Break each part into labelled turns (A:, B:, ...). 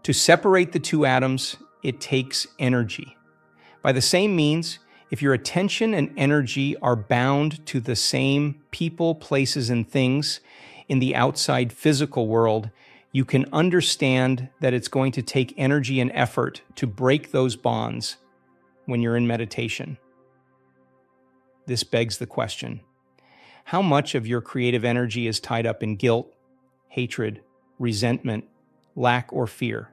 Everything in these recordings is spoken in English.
A: To separate the two atoms, it takes energy. By the same means, if your attention and energy are bound to the same people, places, and things in the outside physical world, you can understand that it's going to take energy and effort to break those bonds when you're in meditation. This begs the question, how much of your creative energy is tied up in guilt, hatred, resentment, lack, or fear?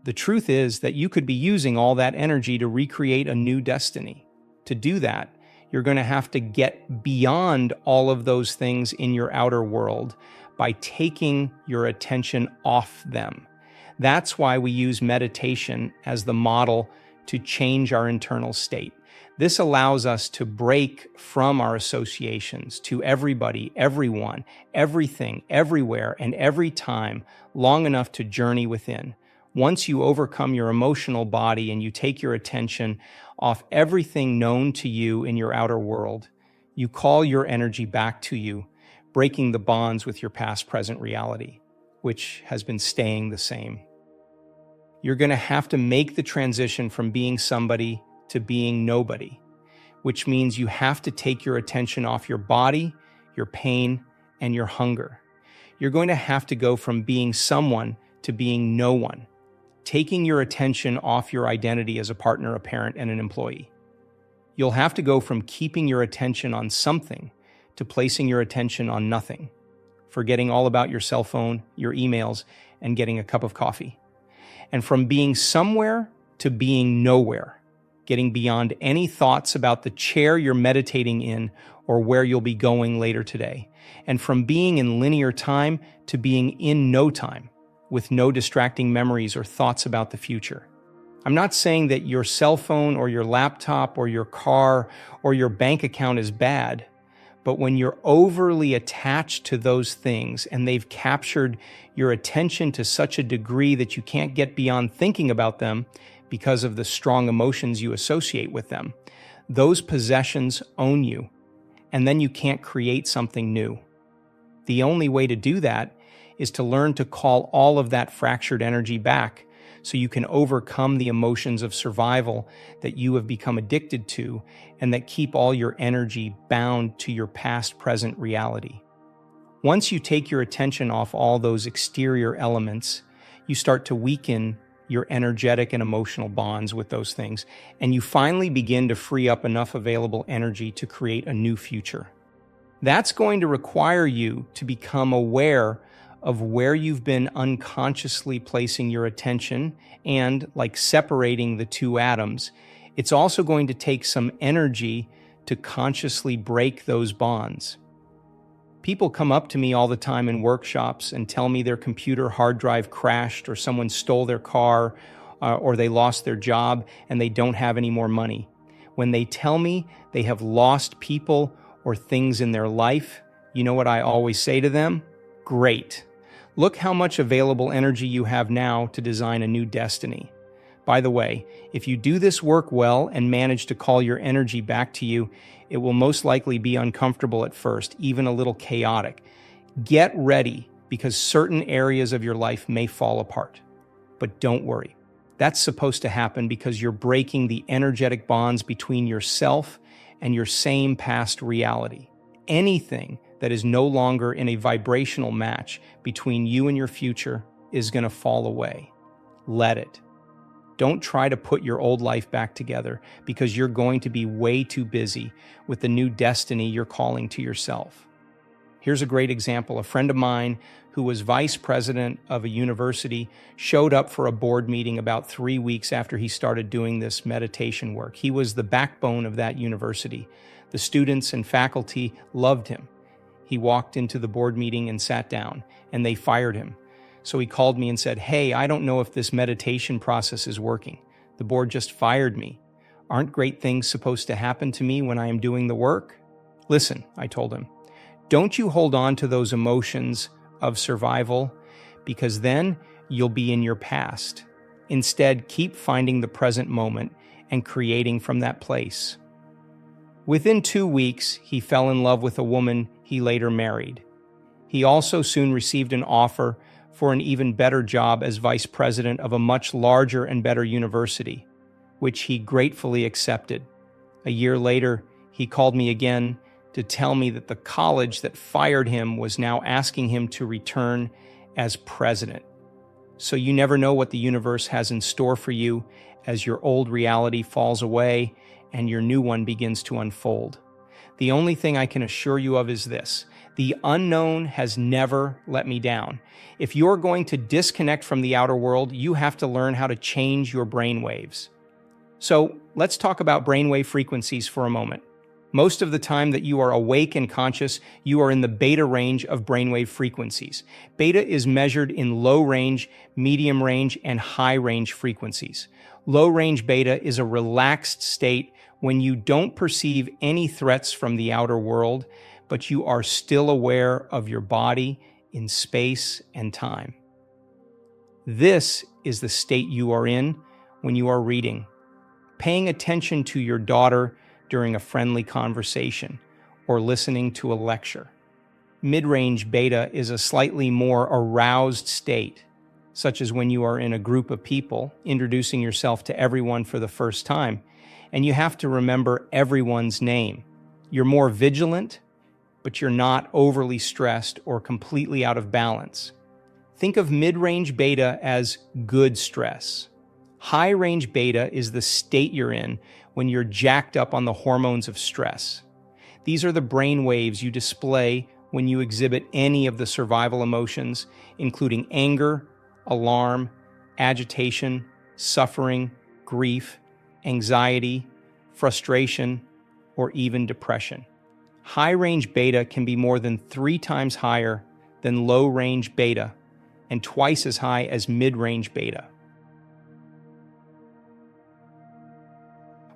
A: The truth is that you could be using all that energy to recreate a new destiny. To do that, you're going to have to get beyond all of those things in your outer world by taking your attention off them. That's why we use meditation as the model to change our internal state. This allows us to break from our associations to everybody, everyone, everything, everywhere, and every time long enough to journey within. Once you overcome your emotional body and you take your attention off everything known to you in your outer world, you call your energy back to you, breaking the bonds with your past-present reality, which has been staying the same. You're going to have to make the transition from being somebody to being nobody, which means you have to take your attention off your body, your pain, and your hunger. You're going to have to go from being someone to being no one, taking your attention off your identity as a partner, a parent, and an employee. You'll have to go from keeping your attention on something to placing your attention on nothing, forgetting all about your cell phone, your emails, and getting a cup of coffee. And from being somewhere to being nowhere, getting beyond any thoughts about the chair you're meditating in or where you'll be going later today. And from being in linear time to being in no time, with no distracting memories or thoughts about the future. I'm not saying that your cell phone or your laptop or your car or your bank account is bad, but when you're overly attached to those things and they've captured your attention to such a degree that you can't get beyond thinking about them because of the strong emotions you associate with them, those possessions own you, and then you can't create something new. The only way to do that is to learn to call all of that fractured energy back so you can overcome the emotions of survival that you have become addicted to and that keep all your energy bound to your past-present reality. Once you take your attention off all those exterior elements, you start to weaken your energetic and emotional bonds with those things, and you finally begin to free up enough available energy to create a new future. That's going to require you to become aware of where you've been unconsciously placing your attention and, like separating the two atoms, it's also going to take some energy to consciously break those bonds. People come up to me all the time in workshops and tell me their computer hard drive crashed or someone stole their car or they lost their job and they don't have any more money. When they tell me they have lost people or things in their life, you know what I always say to them? Great. Look how much available energy you have now to design a new destiny. By the way, if you do this work well and manage to call your energy back to you, it will most likely be uncomfortable at first, even a little chaotic. Get ready, because certain areas of your life may fall apart. But don't worry. That's supposed to happen because you're breaking the energetic bonds between yourself and your same past reality. Anything that is no longer in a vibrational match between you and your future is going to fall away. Let it. Don't try to put your old life back together because you're going to be way too busy with the new destiny you're calling to yourself. Here's a great example. A friend of mine who was vice president of a university showed up for a board meeting about 3 weeks after he started doing this meditation work. He was the backbone of that university. The students and faculty loved him. He walked into the board meeting and sat down, and they fired him. So he called me and said, "Hey, I don't know if this meditation process is working. The board just fired me. Aren't great things supposed to happen to me when I am doing the work?" "Listen," I told him, "don't you hold on to those emotions of survival, because then you'll be in your past. Instead, keep finding the present moment and creating from that place." Within 2 weeks, he fell in love with a woman he later married. He also soon received an offer for an even better job as vice president of a much larger and better university, which he gratefully accepted. A year later, he called me again to tell me that the college that fired him was now asking him to return as president. So you never know what the universe has in store for you as your old reality falls away and your new one begins to unfold. The only thing I can assure you of is this: the unknown has never let me down. If you're going to disconnect from the outer world, you have to learn how to change your brain waves. So let's talk about brainwave frequencies for a moment. Most of the time that you are awake and conscious, you are in the beta range of brainwave frequencies. Beta is measured in low range, medium range, and high range frequencies. Low range beta is a relaxed state when you don't perceive any threats from the outer world, but you are still aware of your body in space and time. This is the state you are in when you are reading, paying attention to your daughter during a friendly conversation, or listening to a lecture. Mid-range beta is a slightly more aroused state, such as when you are in a group of people, introducing yourself to everyone for the first time, and you have to remember everyone's name. You're more vigilant, but you're not overly stressed or completely out of balance. Think of mid-range beta as good stress. High-range beta is the state you're in when you're jacked up on the hormones of stress. These are the brain waves you display when you exhibit any of the survival emotions, including anger, alarm, agitation, suffering, grief, anxiety, frustration, or even depression. High-range beta can be more than 3 times higher than low-range beta and twice as high as mid-range beta.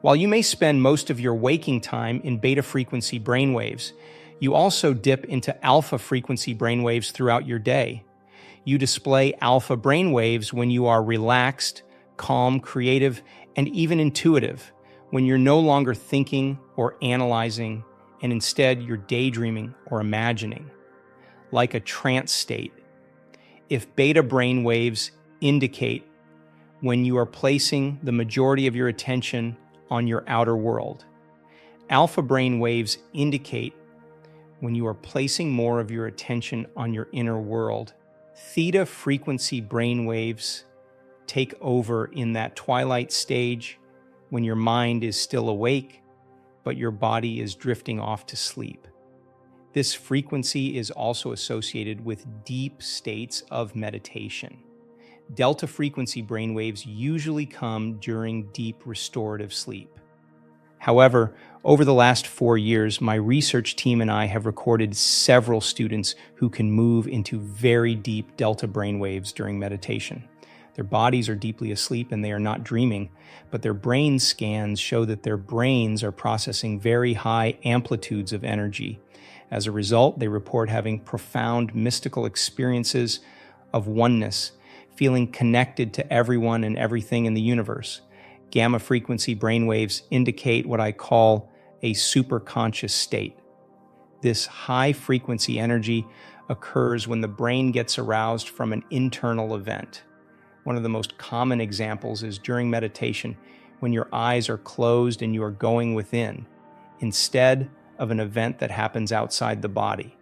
A: While you may spend most of your waking time in beta frequency brainwaves, you also dip into alpha frequency brainwaves throughout your day. You display alpha brainwaves when you are relaxed, calm, creative, and even intuitive, when you're no longer thinking or analyzing, and instead you're daydreaming or imagining, like a trance state. If beta brainwaves indicate when you are placing the majority of your attention on your outer world, alpha brain waves indicate when you are placing more of your attention on your inner world. Theta frequency brain waves take over in that twilight stage when your mind is still awake, but your body is drifting off to sleep. This frequency is also associated with deep states of meditation. Delta frequency brainwaves usually come during deep restorative sleep. However, over the last 4 years, my research team and I have recorded several students who can move into very deep delta brainwaves during meditation. Their bodies are deeply asleep and they are not dreaming, but their brain scans show that their brains are processing very high amplitudes of energy. As a result, they report having profound mystical experiences of oneness, feeling connected to everyone and everything in the universe. Gamma frequency brainwaves indicate what I call a superconscious state. This high frequency energy occurs when the brain gets aroused from an internal event. One of the most common examples is during meditation, when your eyes are closed and you are going within, instead of an event that happens outside the body.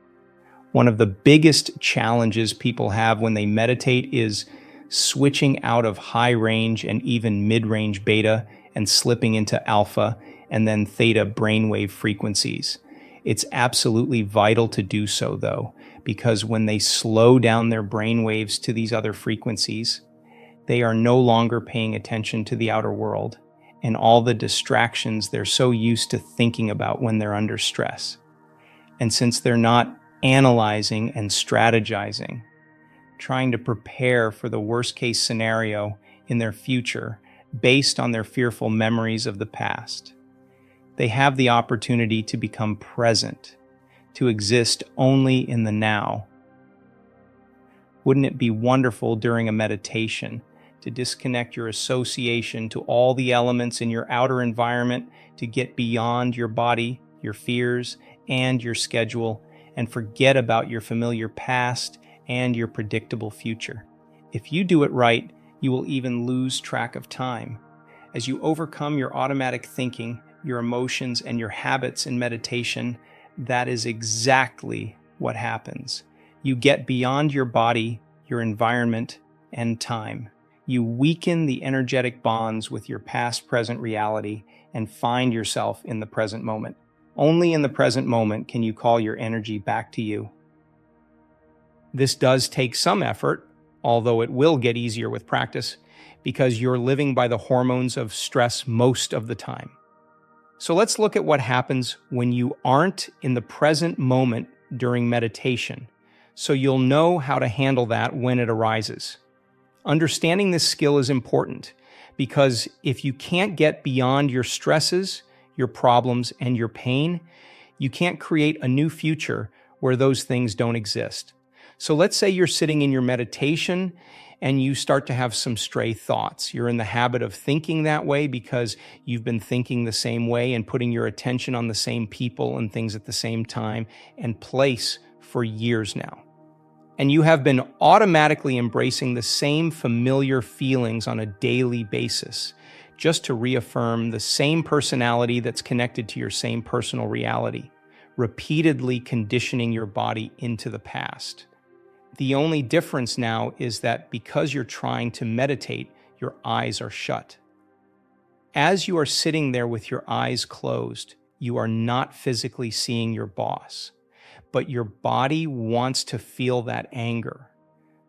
A: One of the biggest challenges people have when they meditate is switching out of high range and even mid-range beta and slipping into alpha and then theta brainwave frequencies. It's absolutely vital to do so, though, because when they slow down their brainwaves to these other frequencies, they are no longer paying attention to the outer world and all the distractions they're so used to thinking about when they're under stress. And since they're not analyzing and strategizing, trying to prepare for the worst-case scenario in their future based on their fearful memories of the past, they have the opportunity to become present, to exist only in the now. Wouldn't it be wonderful during a meditation to disconnect your association to all the elements in your outer environment, to get beyond your body, your fears, and your schedule, and forget about your familiar past and your predictable future. If you do it right, you will even lose track of time. As you overcome your automatic thinking, your emotions, and your habits in meditation, that is exactly what happens. You get beyond your body, your environment, and time. You weaken the energetic bonds with your past-present reality and find yourself in the present moment. Only in the present moment can you call your energy back to you. This does take some effort, although it will get easier with practice, because you're living by the hormones of stress most of the time. So let's look at what happens when you aren't in the present moment during meditation, so you'll know how to handle that when it arises. Understanding this skill is important, because if you can't get beyond your stresses, your problems, and your pain, you can't create a new future where those things don't exist. So let's say you're sitting in your meditation and you start to have some stray thoughts. You're in the habit of thinking that way because you've been thinking the same way and putting your attention on the same people and things at the same time and place for years now. And you have been automatically embracing the same familiar feelings on a daily basis, just to reaffirm the same personality that's connected to your same personal reality, repeatedly conditioning your body into the past. The only difference now is that because you're trying to meditate, your eyes are shut. As you are sitting there with your eyes closed, you are not physically seeing your boss, but your body wants to feel that anger,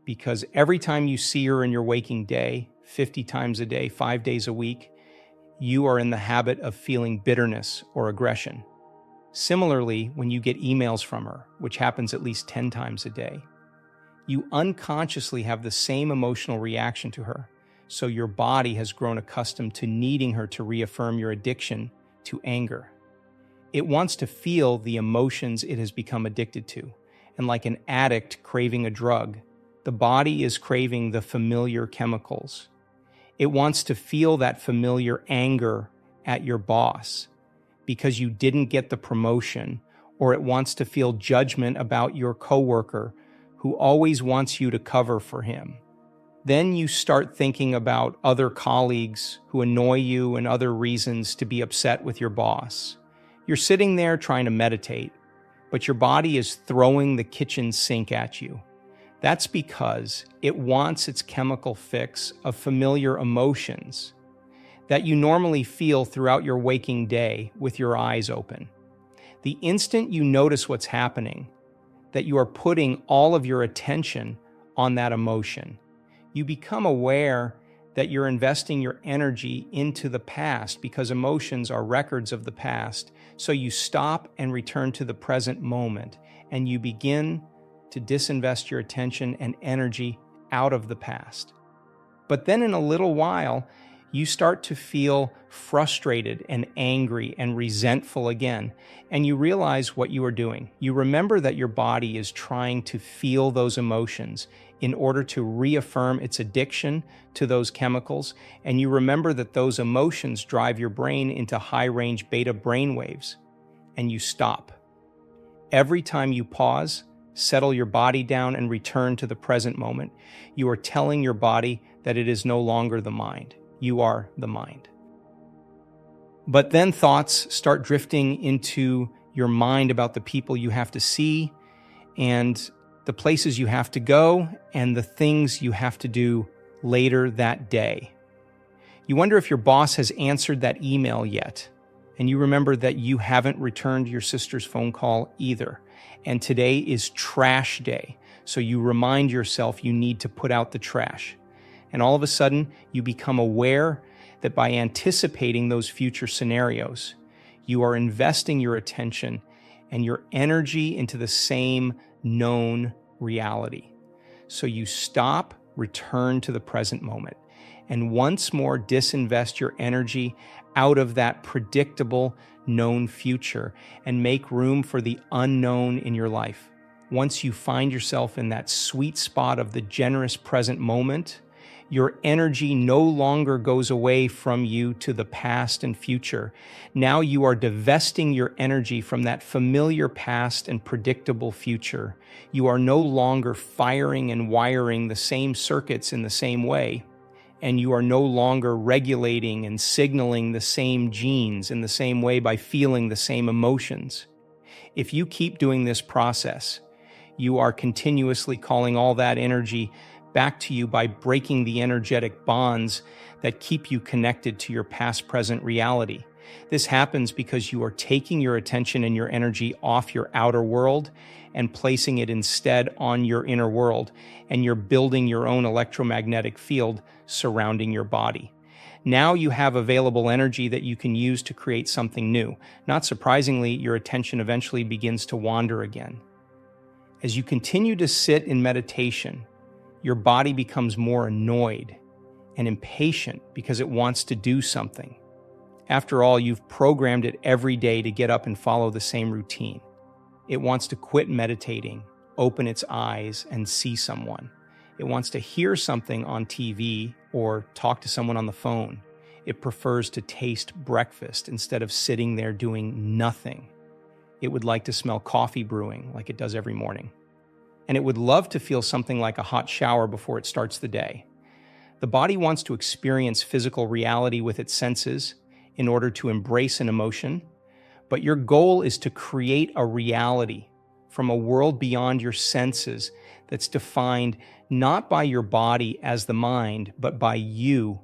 A: because every time you see her in your waking day, 50 times a day, 5 days a week, you are in the habit of feeling bitterness or aggression. Similarly, when you get emails from her, which happens at least 10 times a day, you unconsciously have the same emotional reaction to her, so your body has grown accustomed to needing her to reaffirm your addiction to anger. It wants to feel the emotions it has become addicted to, and like an addict craving a drug, the body is craving the familiar chemicals. It wants to feel that familiar anger at your boss because you didn't get the promotion, or it wants to feel judgment about your coworker who always wants you to cover for him. Then you start thinking about other colleagues who annoy you and other reasons to be upset with your boss. You're sitting there trying to meditate, but your body is throwing the kitchen sink at you. That's because it wants its chemical fix of familiar emotions that you normally feel throughout your waking day with your eyes open. The instant you notice what's happening, that you are putting all of your attention on that emotion, you become aware that you're investing your energy into the past because emotions are records of the past. So you stop and return to the present moment, and you begin to disinvest your attention and energy out of the past. But then in a little while, you start to feel frustrated and angry and resentful again, and you realize what you are doing. You remember that your body is trying to feel those emotions in order to reaffirm its addiction to those chemicals, and you remember that those emotions drive your brain into high-range beta brainwaves, and you stop. Every time you pause, settle your body down, and return to the present moment, you are telling your body that it is no longer the mind. You are the mind. But then thoughts start drifting into your mind about the people you have to see and the places you have to go and the things you have to do later that day. You wonder if your boss has answered that email yet, and you remember that you haven't returned your sister's phone call either. And today is trash day, so you remind yourself you need to put out the trash. And all of a sudden, you become aware that by anticipating those future scenarios, you are investing your attention and your energy into the same known reality. So you stop, return to the present moment, and once more disinvest your energy out of that predictable, known future and make room for the unknown in your life. Once you find yourself in that sweet spot of the generous present moment, Your energy no longer goes away from you to the past and future. Now you are divesting your energy from that familiar past and predictable future. You are no longer firing and wiring the same circuits in the same way, and you are no longer regulating and signaling the same genes in the same way by feeling the same emotions. If you keep doing this process, you are continuously calling all that energy back to you by breaking the energetic bonds that keep you connected to your past-present reality. This happens because you are taking your attention and your energy off your outer world and placing it instead on your inner world, and you're building your own electromagnetic field surrounding your body. Now you have available energy that you can use to create something new. Not surprisingly, your attention eventually begins to wander again. As you continue to sit in meditation, your body becomes more annoyed and impatient because it wants to do something. After all, you've programmed it every day to get up and follow the same routine. It wants to quit meditating, open its eyes, and see someone. It wants to hear something on TV or talk to someone on the phone. It prefers to taste breakfast instead of sitting there doing nothing. It would like to smell coffee brewing like it does every morning. And it would love to feel something like a hot shower before it starts the day. The body wants to experience physical reality with its senses in order to embrace an emotion, but your goal is to create a reality from a world beyond your senses that's defined not by your body as the mind, but by you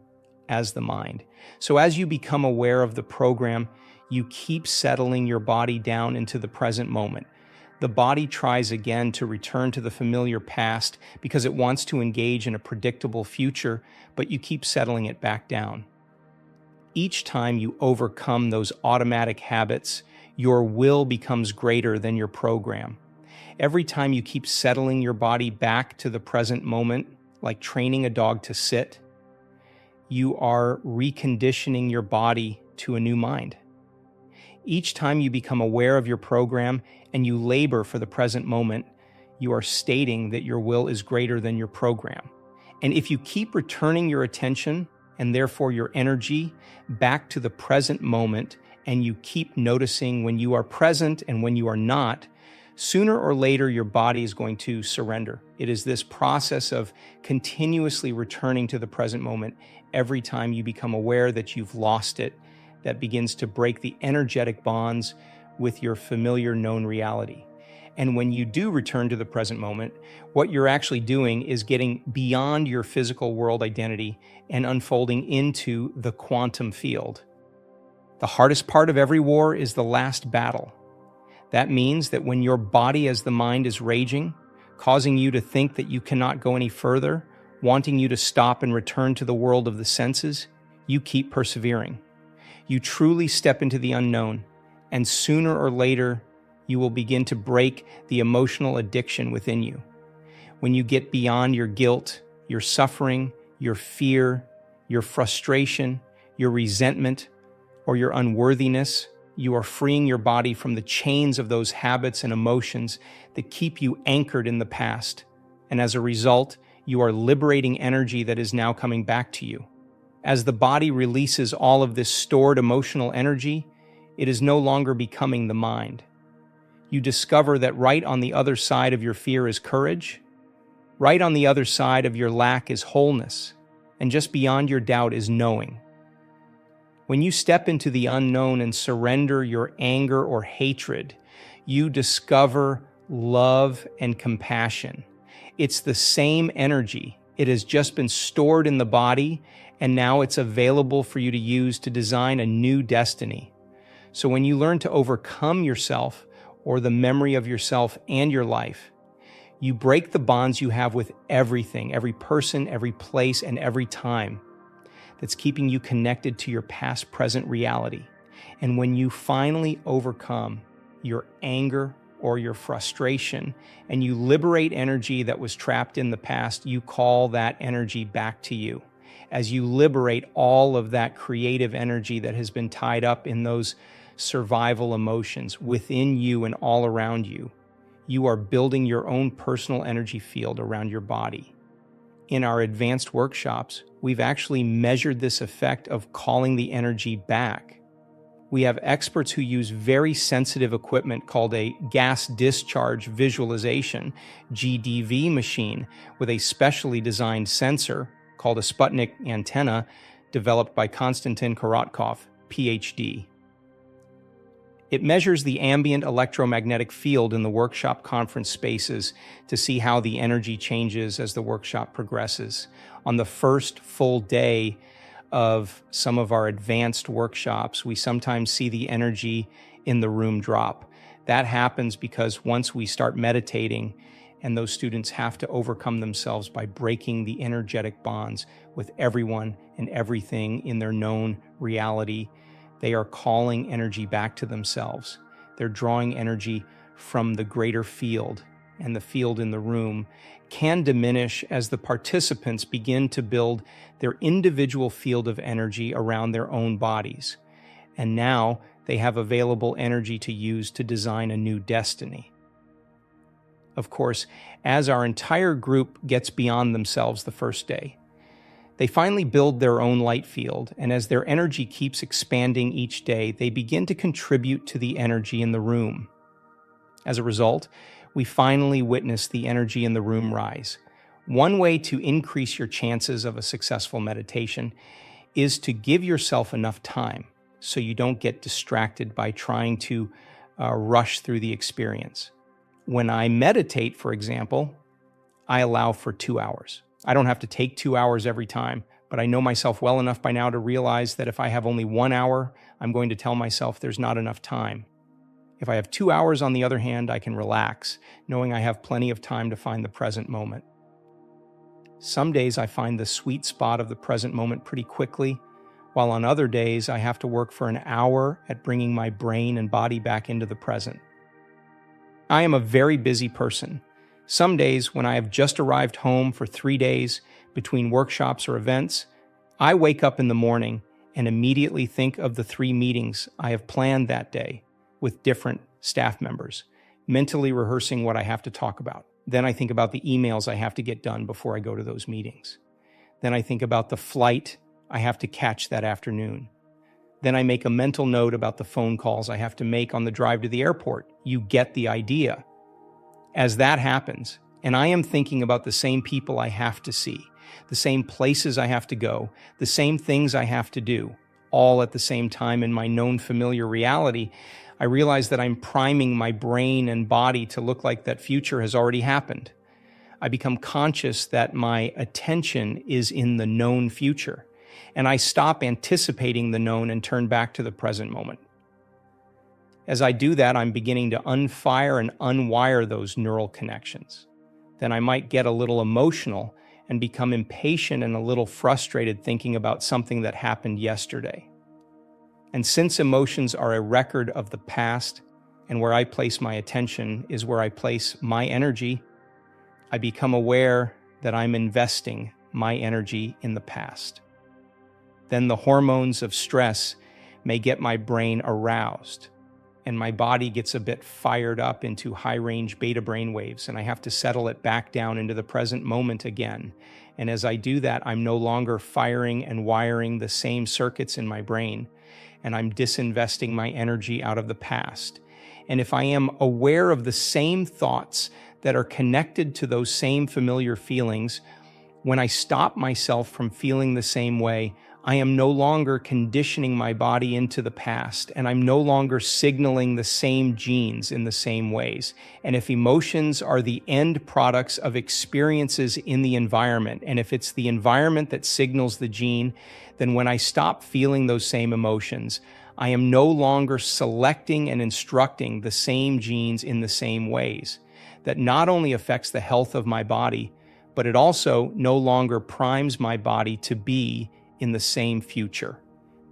A: as the mind. So as you become aware of the program, you keep settling your body down into the present moment. The body tries again to return to the familiar past because it wants to engage in a predictable future, but you keep settling it back down. Each time you overcome those automatic habits, your will becomes greater than your program. Every time you keep settling your body back to the present moment, like training a dog to sit, you are reconditioning your body to a new mind. Each time you become aware of your program and you labor for the present moment, you are stating that your will is greater than your program. And if you keep returning your attention and therefore your energy back to the present moment, and you keep noticing when you are present and when you are not, sooner or later your body is going to surrender. It is this process of continuously returning to the present moment every time you become aware that you've lost it that begins to break the energetic bonds with your familiar known reality. And when you do return to the present moment, what you're actually doing is getting beyond your physical world identity and unfolding into the quantum field. The hardest part of every war is the last battle. That means that when your body as the mind is raging, causing you to think that you cannot go any further, wanting you to stop and return to the world of the senses, you keep persevering. You truly step into the unknown, and sooner or later, you will begin to break the emotional addiction within you. When you get beyond your guilt, your suffering, your fear, your frustration, your resentment, or your unworthiness, you are freeing your body from the chains of those habits and emotions that keep you anchored in the past. And as a result, you are liberating energy that is now coming back to you. As the body releases all of this stored emotional energy, it is no longer becoming the mind. You discover that right on the other side of your fear is courage, right on the other side of your lack is wholeness, and just beyond your doubt is knowing. When you step into the unknown and surrender your anger or hatred, you discover love and compassion. It's the same energy. It has just been stored in the body, and now it's available for you to use to design a new destiny. So when you learn to overcome yourself or the memory of yourself and your life, you break the bonds you have with everything, every person, every place, and every time that's keeping you connected to your past, present reality. And when you finally overcome your anger or your frustration and you liberate energy that was trapped in the past, you call that energy back to you. As you liberate all of that creative energy that has been tied up in those survival emotions within you and all around you, you are building your own personal energy field around your body. in our advanced workshops, we've actually measured this effect of calling the energy back. We have experts who use very sensitive equipment called a gas discharge visualization, GDV machine, with a specially designed sensor called a Sputnik antenna developed by Konstantin Korotkov, PhD. It measures the ambient electromagnetic field in the workshop conference spaces to see how the energy changes as the workshop progresses. On the first full day of some of our advanced workshops, we sometimes see the energy in the room drop. That happens because once we start meditating, and those students have to overcome themselves by breaking the energetic bonds with everyone and everything in their known reality, they are calling energy back to themselves. They're drawing energy from the greater field, and the field in the room can diminish as the participants begin to build their individual field of energy around their own bodies. And now they have available energy to use to design a new destiny. Of course, as our entire group gets beyond themselves the first day, they finally build their own light field, and as their energy keeps expanding each day, they begin to contribute to the energy in the room. As a result, we finally witness the energy in the room rise. One way to increase your chances of a successful meditation is to give yourself enough time so you don't get distracted by trying to rush through the experience. When I meditate, for example, I allow for 2 hours. I don't have to take 2 hours every time, but I know myself well enough by now to realize that if I have only 1 hour, I'm going to tell myself there's not enough time. If I have 2 hours, on the other hand, I can relax, knowing I have plenty of time to find the present moment. Some days I find the sweet spot of the present moment pretty quickly, while on other days I have to work for an hour at bringing my brain and body back into the present. I am a very busy person. Some days, when I have just arrived home for 3 days between workshops or events, I wake up in the morning and immediately think of the 3 meetings I have planned that day with different staff members, mentally rehearsing what I have to talk about. Then I think about the emails I have to get done before I go to those meetings. Then I think about the flight I have to catch that afternoon. Then I make a mental note about the phone calls I have to make on the drive to the airport. You get the idea. As that happens, and I am thinking about the same people I have to see, the same places I have to go, the same things I have to do, all at the same time in my known familiar reality, I realize that I'm priming my brain and body to look like that future has already happened. I become conscious that my attention is in the known future, and I stop anticipating the known and turn back to the present moment. As I do that, I'm beginning to unfire and unwire those neural connections. Then I might get a little emotional and become impatient and a little frustrated thinking about something that happened yesterday. And since emotions are a record of the past, and where I place my attention is where I place my energy, I become aware that I'm investing my energy in the past. Then the hormones of stress may get my brain aroused, and my body gets a bit fired up into high-range beta brain waves, and I have to settle it back down into the present moment again. And as I do that, I'm no longer firing and wiring the same circuits in my brain, and I'm disinvesting my energy out of the past. And if I am aware of the same thoughts that are connected to those same familiar feelings, when I stop myself from feeling the same way, I am no longer conditioning my body into the past, and I'm no longer signaling the same genes in the same ways. And if emotions are the end products of experiences in the environment, and if it's the environment that signals the gene, then when I stop feeling those same emotions, I am no longer selecting and instructing the same genes in the same ways. That not only affects the health of my body, but it also no longer primes my body to be in the same future,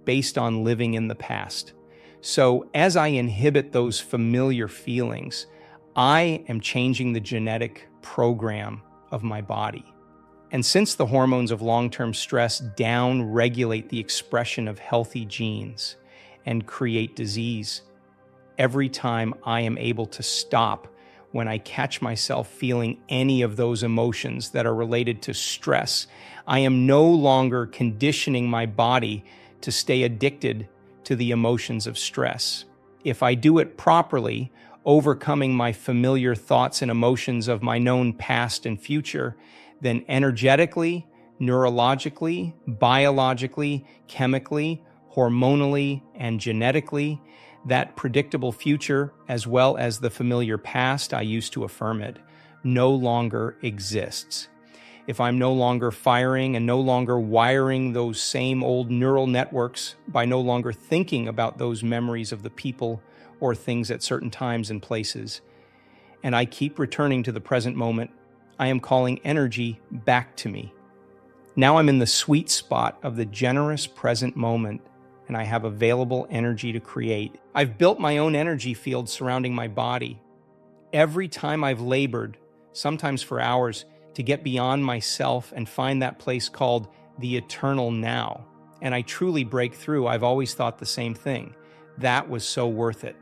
A: based on living in the past. So as I inhibit those familiar feelings, I am changing the genetic program of my body. And since the hormones of long-term stress down-regulate the expression of healthy genes and create disease, every time I am able to stop when I catch myself feeling any of those emotions that are related to stress, I am no longer conditioning my body to stay addicted to the emotions of stress. If I do it properly, overcoming my familiar thoughts and emotions of my known past and future, then energetically, neurologically, biologically, chemically, hormonally, and genetically, that predictable future, as well as the familiar past I used to affirm it, no longer exists. If I'm no longer firing and no longer wiring those same old neural networks by no longer thinking about those memories of the people or things at certain times and places, and I keep returning to the present moment, I am calling energy back to me. Now I'm in the sweet spot of the generous present moment, and I have available energy to create. I've built my own energy field surrounding my body. Every time I've labored, sometimes for hours, to get beyond myself and find that place called the eternal now, and I truly break through, I've always thought the same thing. That was so worth it.